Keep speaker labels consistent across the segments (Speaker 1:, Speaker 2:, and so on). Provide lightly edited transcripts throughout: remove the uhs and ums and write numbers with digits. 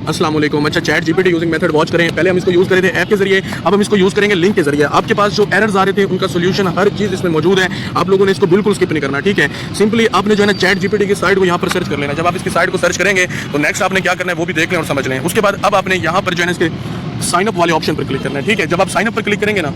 Speaker 1: अस्सलाम वालेकुम। अच्छा, chat GPT using method watch करें। पहले हम इसको यूज़ कर रहे थे ऐप के जरिए, अब हम इसको यूज़ करेंगे लिंक के जरिए। आपके पास जो एरर्स आ रहे थे उनका सोल्यूशन हर चीज़ इसमें मौजूद है। आप लोगों ने इसको बिल्कुल स्किप नहीं करना, ठीक है। सिंपली आपने जो है ना चैट जीपीटी की साइट को यहाँ पर सर्च कर लेना। जब आप इसकी साइट को सर्च करेंगे तो नेक्स्ट आपने क्या करना है वो भी देख लें और समझ लें। उसके बाद अब आपने यहाँ पर जो है ना इसके साइन अप वाले ऑप्शन पर क्लिक करना है, ठीक है। जब आप साइन अप पर क्लिक करेंगे ना,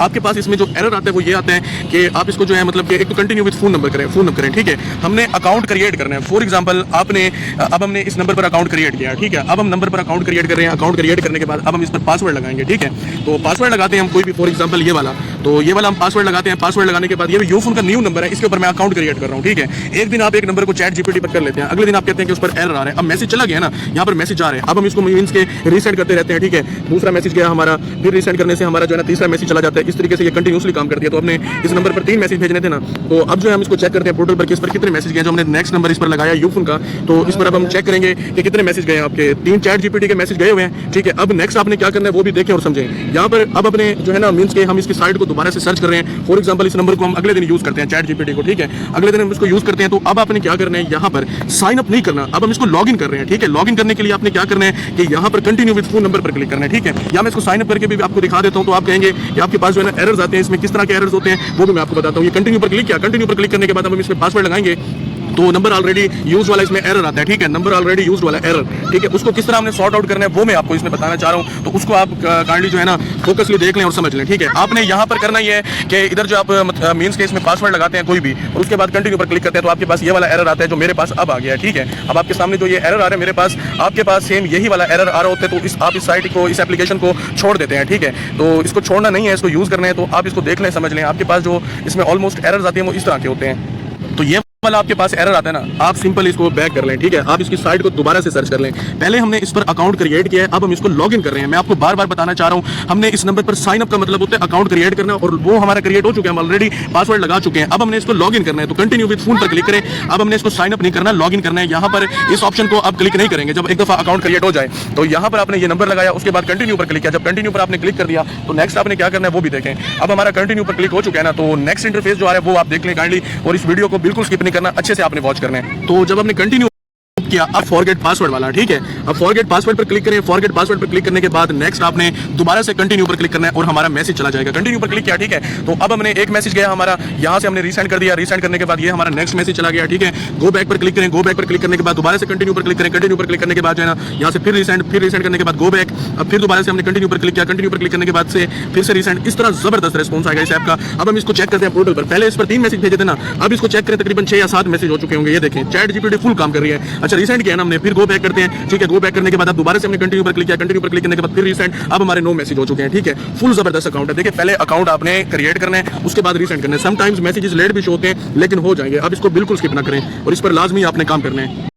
Speaker 1: आपके पास इसमें जो एरर आता है वो ये आता है कि आप इसको जो है मतलब कि एक तो कंटिन्यू विद फोन नंबर करें, ठीक है। हमने अकाउंट क्रिएट करना है। फॉर एग्जांपल अब हमने इस नंबर पर अकाउंट क्रिएट किया, ठीक है। अब हम नंबर पर अकाउंट क्रिएट कर रहे हैं। अकाउंट क्रिएट करने के बाद अब हम इस पर पासवर्ड लगाएंगे, ठीक है। तो पासवर्ड लगाते हैं हम कोई भी, फॉर एग्जांपल ये वाला, तो ये वाला हम पासवर्ड लगाते हैं। पासवर्ड लगाने के बाद ये यूफोन का न्यू नंबर है, इसके ऊपर मैं अकाउंट क्रिएट कर रहा हूँ, ठीक है। एक दिन आप एक नंबर को चैट जीपीटी पर कर लेते हैं, अगले दिन आप कहते हैं कि उस पर एरर आ रहे हैं। अब मैसेज चला गया ना, यहाँ पर मैसेज आ रहे हैं। अब हम इसको मीन्स के रीसेंड करते रहते हैं, ठीक है। दूसरा मैसेज गया हमारा, फिर रीसेंड करने से हमारा जो है ना तीसरा मैसेज चला जाता है। इस तरीके से ये कंटिन्यूसली काम करती है। तो हमने इस नंबर पर 3 मैसेज भेजने थे ना, तो अब जो है हम इसको चेक करते हैं पोर्टल पर कि इस पर कितने मैसेज गए। जो हमने नेक्स्ट नंबर इस पर लगाया यूफोन का, तो इस पर अब हम चेक करेंगे कि कितने मैसेज गए। आपके 3 चैट जीपीटी के मैसेज गए हुए हैं, ठीक है। अब नेक्स्ट आपने क्या करना है वो भी देखें और समझें। यहाँ पर अब अपने जो है ना मीन्स के हम इसकी साइट को दोबारा से सर्च कर रहे हैं। फॉर एग्जाम्पल इस नंबर को हम अगले दिन यूज करते हैं चैट जीपीटी को, ठीक है। अगले दिन हम इसको यूज करते हैं। तो अब आपने क्या करना है, यहाँ पर साइन अप नहीं करना, अब हम इसको लॉग इन कर रहे हैं, ठीक है। लॉग इन करने के लिए आपने क्या करना है कि यहाँ पर कंटिन्यू विद फोन नंबर पर क्लिक करना है, ठीक है। या मैं इसको साइन अप करके भी आपको दिखा देता हूँ। तो आप कहेंगे कि आपके पास जो है ना एरर्स आते हैं, इसमें किस तरह के एरर्स होते हैं वो भी मैं आपको बताता हूँ। ये कंटिन्यू पर क्लिक किया, कंटिन्यू पर क्लिक करने के बाद हम इसमें पासवर्ड लगाएंगे, तो नंबर ऑलरेडी यूज वाला इसमें एरर आता है, ठीक है। नंबर ऑलरेडी यूज वाला एरर, ठीक है। उसको किस तरह हमने सॉर्ट आउट करना है वो मैं आपको इसमें बताना चाह रहा हूँ। तो उसको आप काइंडली जो है ना फोकसली देख लें और समझ लें, ठीक है। आपने यहाँ पर करना ये है कि इधर जो आप मीन्स के इसमें पासवर्ड लगाते हैं कोई भी, और उसके बाद कंटिन्यू पर क्लिक करते हैं, तो आपके पास ये वाला एरर आता है जो मेरे पास अब आ गया है, ठीक है। अब आपके सामने जो ये एरर आ रहा है मेरे पास, आपके पास सेम यही वाला एरर आ रहा होता है। तो आप इस साइट को, इस एप्लीकेशन को छोड़ देते हैं, ठीक है। तो इसको छोड़ना नहीं है, इसको यूज करना है। तो आप इसको देख लें, समझ लें। आपके पास जो इसमें ऑलमोस्ट एरर्स आती हैं वो इस तरह के होते हैं। तो ये वाला आपके पास एरर आता है ना, आप सिंपल इसको बैक कर लें, ठीक है। आप इसकी साइट को दोबारा से सर्च कर लें। पहले हमने इस पर अकाउंट क्रिएट किया है, अब हम इसको लॉग इन कर रहे हैं। मैं आपको बार बार बताना चाह रहा हूं, हमने इस नंबर पर साइन अप का मतलब होता है अकाउंट क्रिएट करना, और वो हमारा क्रिएट हो चुका है, हम ऑलरेडी पासवर्ड लगा चुके हैं। अब हमने इसको लॉग इन करना है। तो कंटिन्यू विद फोन पर क्लिक करें। अब हमने इसको साइन अप नहीं करना, लॉग इन करना है। यहाँ पर इस ऑप्शन को आप क्लिक नहीं करेंगे जब एक दफा अकाउंट क्रिएट हो जाए। तो यहाँ पर आपने ये नंबर लगाया, उसके बाद कंटिन्यू पर क्लिक किया। जब कंटिन्यू पर आपने क्लिक कर दिया तो नेक्स्ट आपने क्या करना है वो भी देखें। अब हमारा कंटिन्यू पर क्लिक हो चुका है ना, तो नेक्स्ट इंटरफेस जो आ रहा है वो आप देख लें काइंडली, और इस वीडियो को बिल्कुल स्किप नहीं करना, अच्छे से आपने वॉच करना है। तो जब आपने कंटिन्यू किया, अब फॉरगेट पासवर्ड वाला, ठीक है। अब फॉरगेट पासवर्ड पर क्लिक करें। फॉरगेट पासवर्ड पर क्लिक करने के बाद नेक्स्ट आपने दोबारा से कंटिन्यू पर क्लिक करना है और हमारा मैसेज चला जाएगा। कंटिन्यू पर क्लिक किया, ठीक है। तो अब हमने एक मैसेज गया हमारा, यहाँ से हमने रीसेंड कर दिया। रीसेंड करने के बाद ये हमारा नेक्स्ट मैसेज चला गया, ठीक है। गो बैक पर क्लिक करें। गो बैक पर क्लिक करने के बाद दोबारा से कंटिन्यू पर क्लिक करें। कंटिन्यू पर क्लिक करने के बाद जो है ना यहाँ से फिर रीसेंड करने के बाद गो बैक। अब फिर दोबारा से हमने कंटिन्यू पर क्लिक किया। कंटिन्यू पर क्लिक करने के बाद से फिर से रीसेंड। इस तरह जबरदस्त रिस्पॉन्स आएगा इस ऐप का। अब हम इसको चेक करते हैं पोर्टल पर। पहले इस पर 3 मैसेज भेजे थे ना, अब इसको चेक करें, तकरीबन 6 या 7 मैसेज हो चुके होंगे। ये देखें चैट जीपीटी फुल काम कर रही है। अच्छा, रीसेंड किया ना हमने, फिर गो बैक करते हैं, ठीक है। गो बैक करने के बाद अब दोबारा से हमने कंटिन्यू पर क्लिक किया। कंटिन्यू पर क्लिक करने के बाद फिर रीसेंड। अब हमारे 9 मैसेज हो चुके हैं, ठीक है। फुल जबरदस्त अकाउंट है। देखिए पहले अकाउंट आपने क्रिएट करना है, उसके बाद रीसेंड करना है। समटाइम्स मैसेजेस लेट भी शो होते हैं लेकिन हो जाएंगे। अब इसको बिल्कुल स्किप ना करें और इस पर लाजमी आपने काम करना है।